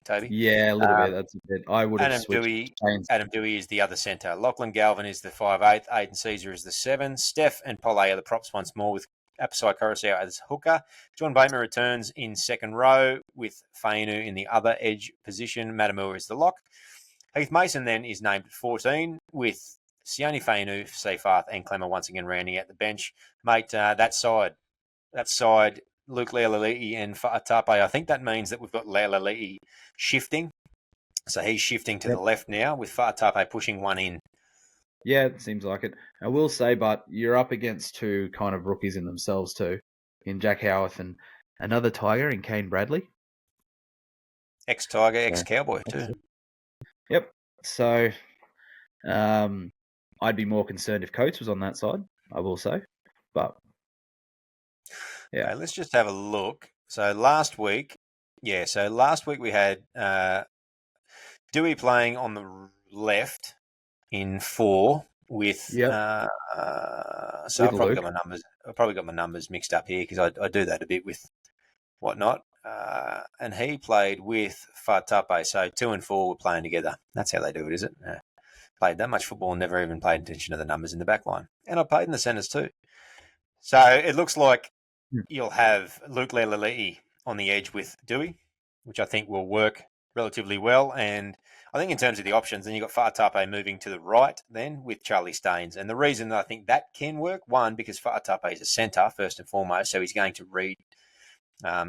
Toby. Yeah, a little bit. That's a bit. I would have Adam switched. Dewey is the other centre. Lachlan Galvin is the 5'8". Aiden Caesar is the 7. Steph and Pole are the props once more, with Apasai Coruscant as hooker. John Bateman returns in second row, with Fainu in the other edge position. Matamua is the lock. Heath Mason then is named at 14, with Sione Fainu, Seafarth and Clemmer once again rounding out the bench. Mate, that side, Luke Lealali'i and Fa'atape, I think that means that we've got Lealali'i shifting. So he's shifting to the left now, with Fa'atape pushing one in. Yeah, it seems like it. I will say, but you're up against two kind of rookies in themselves too, in Jack Howarth and another Tiger in Kane Bradley. Ex-Tiger, ex-Cowboy too. Yep. So I'd be more concerned if Coates was on that side, I will say. But yeah. Okay, let's just have a look. So last week we had Dewey playing on the left in 4 with so I've probably got my numbers mixed up here, because I do that a bit with whatnot. And he played with Fa'atape, so 2 and 4 were playing together. That's how they do it, is it? Played that much football and never even paid attention to the numbers in the back line. And I played in the centres too. So it looks like you'll have Luke Lealali'i on the edge with Dewey, which I think will work relatively well. And I think in terms of the options, then you've got Fa'atape moving to the right then with Charlie Staines. And the reason that I think that can work, one, because Fa'atape is a centre first and foremost, so he's going to read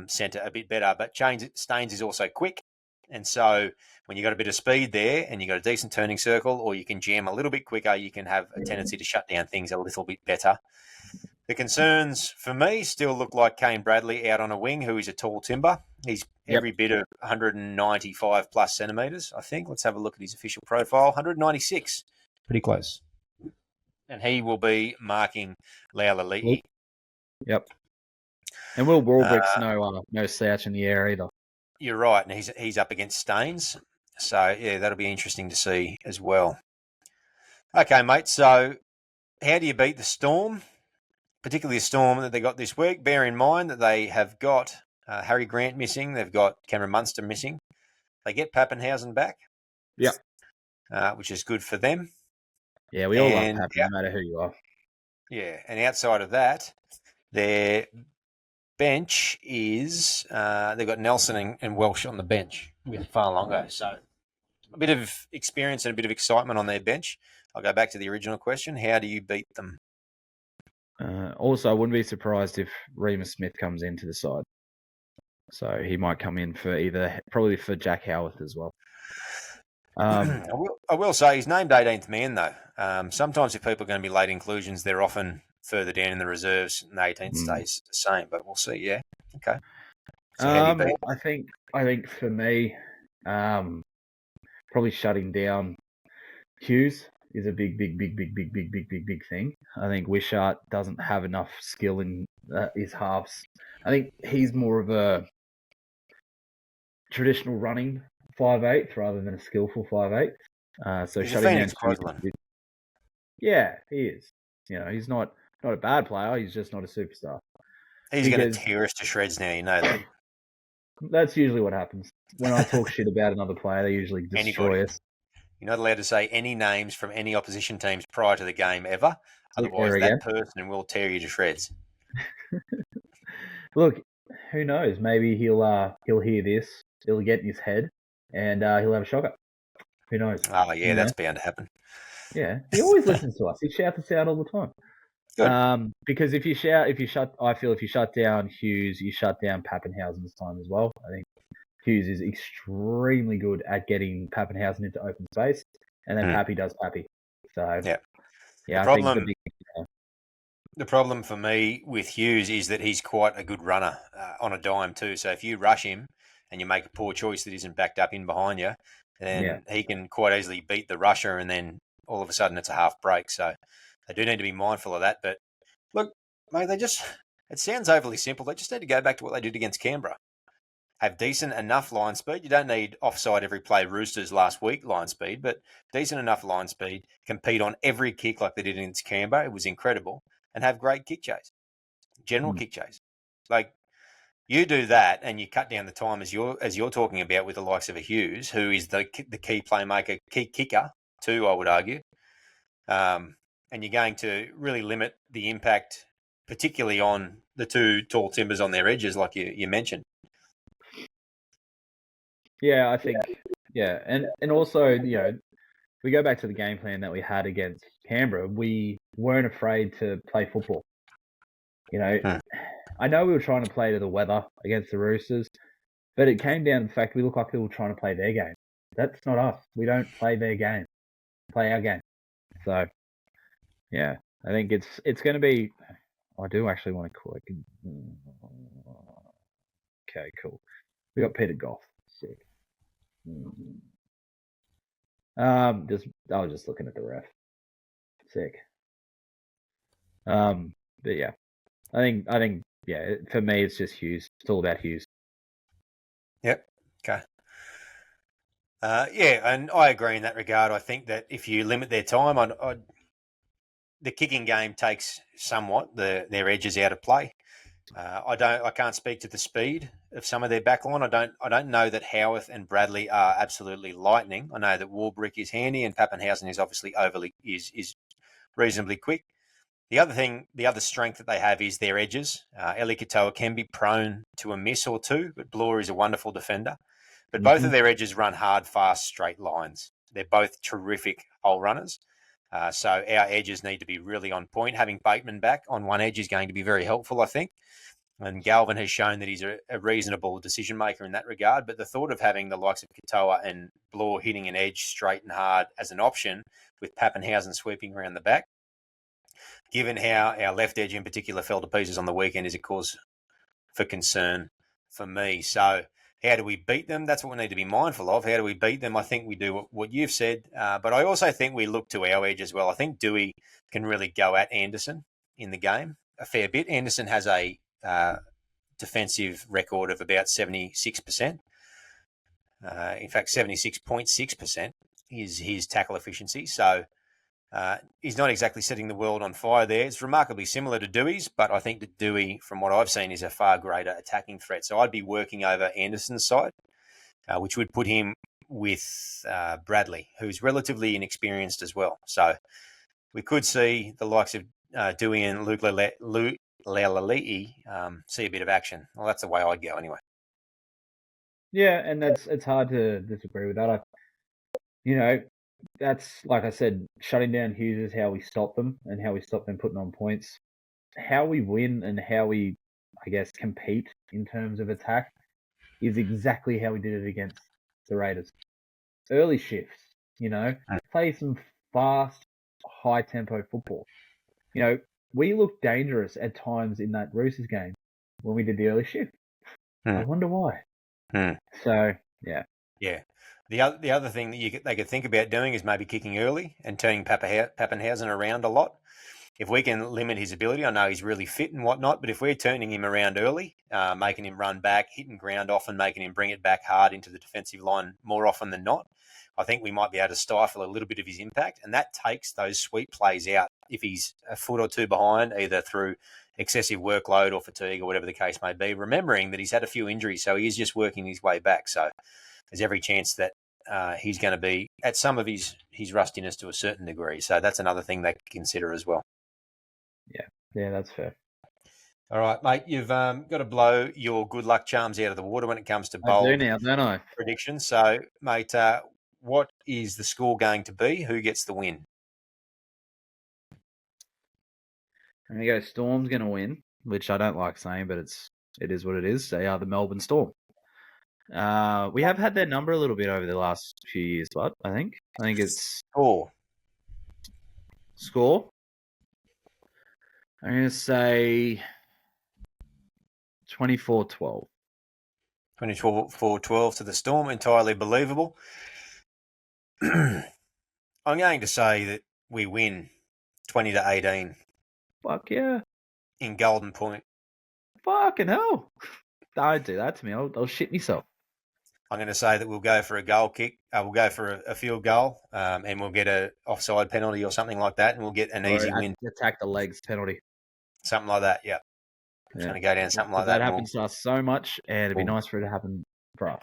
centre a bit better. But Staines is also quick. And so when you've got a bit of speed there and you've got a decent turning circle, or you can jam a little bit quicker, you can have a tendency to shut down things a little bit better. The concerns for me still look like Kane Bradley out on a wing, who is a tall timber. He's every bit of 195 plus centimetres, I think. Let's have a look at his official profile. 196. Pretty close. And he will be marking Lealali'i. Yep. And Will Warbrick's no slouch in the air either. You're right, and he's up against Staines. So, yeah, that'll be interesting to see as well. Okay, mate, so how do you beat the Storm? Particularly the Storm that they got this week. Bear in mind that they have got Harry Grant missing. They've got Cameron Munster missing. They get Pappenhausen back. Yeah. Which is good for them. Yeah, we all love Pappen, no matter who you are. Yeah, and outside of that, their bench is they've got Nelson and Welsh on the bench with Farlongo. So a bit of experience and a bit of excitement on their bench. I'll go back to the original question. How do you beat them? Also, I wouldn't be surprised if Remus Smith comes into the side. So he might come in for probably for Jack Howarth as well. I will say he's named 18th man, though. Sometimes if people are going to be late inclusions, they're often further down in the reserves, and the 18th stays the same. But we'll see. Yeah, okay. So how do you beat? I think for me, probably shutting down Hughes is a big thing. I think Wishart doesn't have enough skill in his halves. I think he's more of a traditional running 5'8" rather than a skillful 5'8". So he's shutting down Hughes. Yeah, he is. He's not a bad player. He's just not a superstar. He's going to tear us to shreds now. You know that. That's usually what happens. When I talk shit about another player, they usually destroy us. You're not allowed to say any names from any opposition teams prior to the game ever. Otherwise, that person will tear you to shreds. Look, who knows? Maybe he'll hear this It'll get in his head, and he'll have a shocker. Who knows? Oh, yeah, that's bound to happen. Yeah, he always listens to us. He shouts us out all the time. Good. Because if you shut down Hughes, you shut down Pappenhausen's time as well. I think Hughes is extremely good at getting Pappenhausen into open space, and then Pappy does Pappy. So yeah, I think the problem for me with Hughes is that he's quite a good runner on a dime too. So if you rush him and you make a poor choice that isn't backed up in behind you, then he can quite easily beat the rusher, and then all of a sudden it's a half break. So they do need to be mindful of that. But look, mate, it sounds overly simple. They just need to go back to what they did against Canberra. Have decent enough line speed. You don't need offside every play Roosters last week line speed, but decent enough line speed, compete on every kick like they did against Canberra. It was incredible. And have great kick chase, general kick chase. Like, you do that and you cut down the time as you're talking about with the likes of a Hughes, who is the key playmaker, key kicker too, I would argue. And you're going to really limit the impact, particularly on the two tall timbers on their edges, like you mentioned. Yeah, I think, and also, we go back to the game plan that we had against Canberra. We weren't afraid to play football. I know we were trying to play to the weather against the Roosters, but it came down to the fact we looked like we were trying to play their game. That's not us. We don't play their game. We play our game. So, yeah, I think it's going to be. I do actually want to click. Okay, cool. We got Peter Goff. Sick. I was just looking at the ref. Sick. But yeah, I think for me it's just Hughes. It's all about Hughes. Yep. Okay. And I agree in that regard. I think that if you limit their time, the kicking game takes somewhat their edges out of play. I can't speak to the speed of some of their backline. I don't know that Howarth and Bradley are absolutely lightning. I know that Warbrick is handy and Pappenhausen is obviously is reasonably quick. The other strength that they have is their edges. Eli Katoa can be prone to a miss or two, but Bloor is a wonderful defender. But both of their edges run hard, fast, straight lines. They're both terrific hole runners. So our edges need to be really on point. Having Bateman back on one edge is going to be very helpful, I think. And Galvin has shown that he's a reasonable decision maker in that regard. But the thought of having the likes of Katoa and Bloor hitting an edge straight and hard as an option, with Pappenhausen sweeping around the back, given how our left edge in particular fell to pieces on the weekend, is a cause for concern for me. So how do we beat them? That's what we need to be mindful of. How do we beat them? I think we do what you've said, but I also think we look to our edge as well. I think Dewey can really go at Anderson in the game a fair bit. Anderson has a defensive record of about 76%. In fact, 76.6% is his tackle efficiency. So he's not exactly setting the world on fire there. It's remarkably similar to Dewey's, but I think that Dewey, from what I've seen, is a far greater attacking threat. So I'd be working over Anderson's side, which would put him with Bradley, who's relatively inexperienced as well. So we could see the likes of Dewey and Luke Lealali'i see a bit of action. Well, that's the way I'd go anyway. Yeah, and it's hard to disagree with that. That's, like I said, shutting down Hughes is how we stop them and how we stop them putting on points. How we win and how we, I guess, compete in terms of attack is exactly how we did it against the Raiders. Early shifts, play some fast, high-tempo football. We looked dangerous at times in that Roosters game when we did the early shift. I wonder why. So, yeah. Yeah. The other thing that they could think about doing is maybe kicking early and turning Pappenhausen around a lot. If we can limit his ability, I know he's really fit and whatnot, but if we're turning him around early, making him run back, hitting ground often, making him bring it back hard into the defensive line more often than not, I think we might be able to stifle a little bit of his impact, and that takes those sweep plays out if he's a foot or two behind, either through excessive workload or fatigue or whatever the case may be, remembering that he's had a few injuries, so he is just working his way back. So there's every chance that he's going to be at some of his rustiness to a certain degree. So that's another thing they consider as well. Yeah, that's fair. All right, mate. You've got to blow your good luck charms out of the water when it comes to I do bold now, don't I? predictions. So, mate, what is the score going to be? Who gets the win? I'm going to go Storm's going to win, which I don't like saying, but it is what it is. They are the Melbourne Storm. We have had their number a little bit over the last few years, but I think it's score. I'm going to say 24-12. 24-12 to the Storm. Entirely believable. I'm going to say that we win 20-18 Fuck yeah. in Golden Point. Fucking hell. Don't do that to me. I'll shit myself. I'm going to say that we'll go for a goal kick. We'll go for a field goal, and we'll get a offside penalty or something like that, and we'll get an easy win. Attack the legs penalty. Something like that, yeah. It's going to go down something like that. That happens to us so much, and it'd be nice for it to happen for us.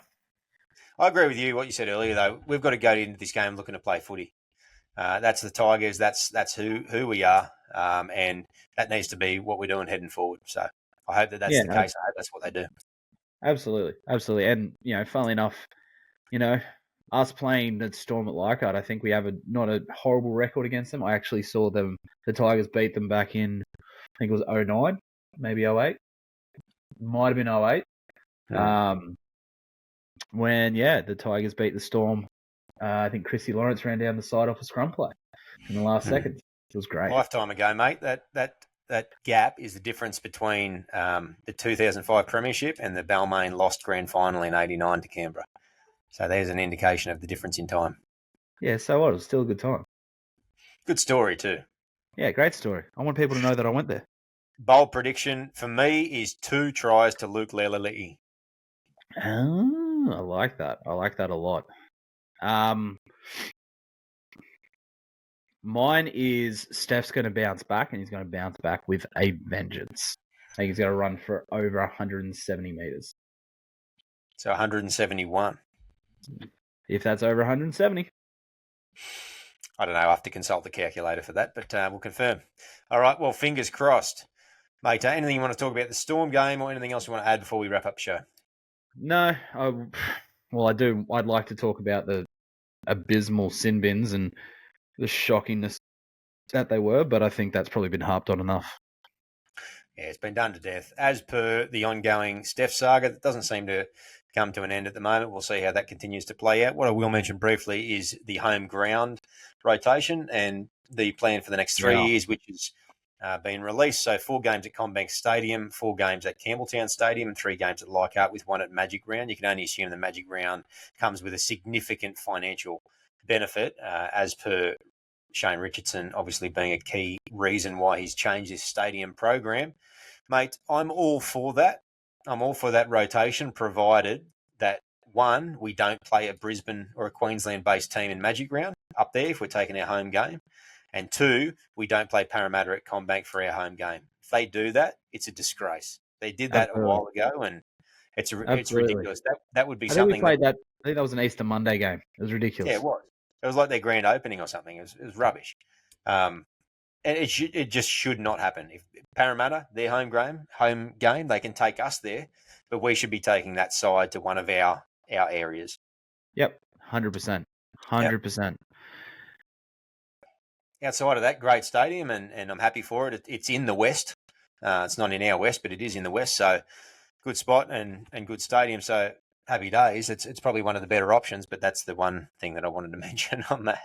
I agree with you. What you said earlier, though, we've got to go into this game looking to play footy. That's the Tigers. That's who we are, and that needs to be what we're doing heading forward. So I hope that's the case. I hope that's what they do. Absolutely, absolutely. And funnily enough, us playing the Storm at Leichhardt, I think we have not a horrible record against them. I actually saw the Tigers beat them back in, I think it was 2009, maybe 2008. Might have been 2008. Yeah. When the Tigers beat the Storm. I think Chrissy Lawrence ran down the side off a scrum play in the last second. It was great. Lifetime ago, mate. That gap is the difference between the 2005 Premiership and the Balmain lost grand final in '89 to Canberra. So there's an indication of the difference in time. Yeah, so what? It was still a good time. Good story too. Yeah, great story. I want people to know that I went there. Bold prediction for me is 2 tries to Luke Lelali'i. Oh, I like that. I like that a lot. Mine is Steph's going to bounce back, and he's going to bounce back with a vengeance. I think he's going to run for over 170 meters. So 171. If that's over 170. I don't know. I have to consult the calculator for that, but we'll confirm. All right. Well, fingers crossed. Mate, anything you want to talk about the Storm game or anything else you want to add before we wrap up the show? No. I do. I'd like to talk about the abysmal sin bins and the shockingness that they were, but I think that's probably been harped on enough. Yeah, it's been done to death. As per the ongoing Steph saga, that doesn't seem to come to an end at the moment. We'll see how that continues to play out. What I will mention briefly is the home ground rotation and the plan for the next 3 years, which has been released. So 4 games at CommBank Stadium, 4 games at Campbelltown Stadium, and 3 games at Leichhardt with 1 at Magic Round. You can only assume the Magic Round comes with a significant financial benefit, as per Shane Richardson obviously being a key reason why he's changed his stadium program. Mate, I'm all for that. I'm all for that rotation, provided that, 1, we don't play a Brisbane or a Queensland-based team in Magic Round up there if we're taking our home game. And 2, we don't play Parramatta at CommBank for our home game. If they do that, it's a disgrace. They did that a while ago, and it's ridiculous. That would be something. I think that was an Easter Monday game. It was ridiculous. Yeah, it was. It was like their grand opening or something. It was rubbish. And it just should not happen. If Parramatta, their home game, they can take us there, but we should be taking that side to one of our areas. Yep, 100%. 100%. Outside of that, great stadium, and I'm happy for it. It's in the west. It's not in our west, but it is in the west. So good spot and good stadium. So happy days. It's probably one of the better options, but that's the one thing that I wanted to mention on that.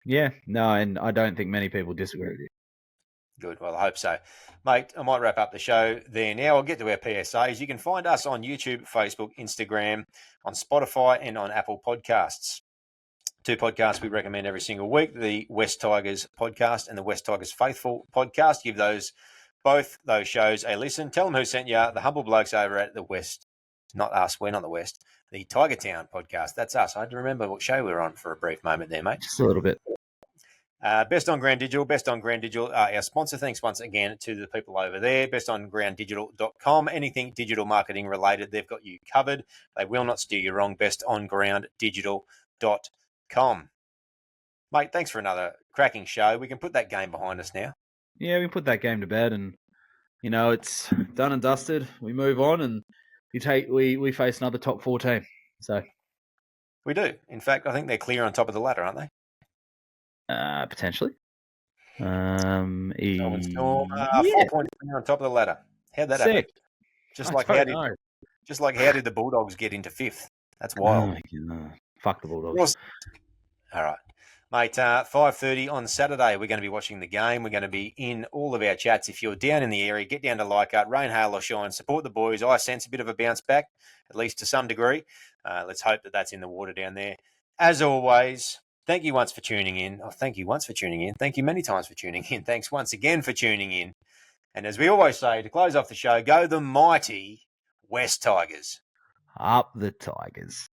Yeah, no, and I don't think many people disagree with you. Good. Well, I hope so. Mate, I might wrap up the show there now. I'll get to our PSAs. You can find us on YouTube, Facebook, Instagram, on Spotify, and on Apple Podcasts. 2 podcasts we recommend every single week, the West Tigers podcast and the West Tigers Faithful podcast. Give both those shows a listen. Tell them who sent you, the humble blokes over at the West. Not us, we're not the West. The Tiger Town podcast, that's us. I had to remember what show we were on for a brief moment there, mate. Just a little bit. Best on Ground Digital, our sponsor. Thanks once again to the people over there. bestongrounddigital.com. Anything digital marketing related, they've got you covered. They will not steer you wrong. bestongrounddigital.com. Mate, thanks for another cracking show. We can put that game behind us now. Yeah, we put that game to bed, and it's done and dusted. We move on, and we face another top 4 team. So We do. In fact, I think they're clear on top of the ladder, aren't they? potentially. Melbourne Storm, Yeah, 4 points on top of the ladder. How'd that happen? sick. Just I like don't know. how did the Bulldogs get into 5th? That's wild. Fuck the Bulldogs. All right. Mate, 5:30 on Saturday, we're going to be watching the game. We're going to be in all of our chats. If you're down in the area, get down to Leichhardt, rain, hail or shine, support the boys. I sense a bit of a bounce back, at least to some degree. Let's hope that that's in the water down there. As always, thank you once for tuning in. Oh, thank you once for tuning in. Thank you many times for tuning in. Thanks once again for tuning in. And as we always say, to close off the show, go the mighty West Tigers. Up the Tigers.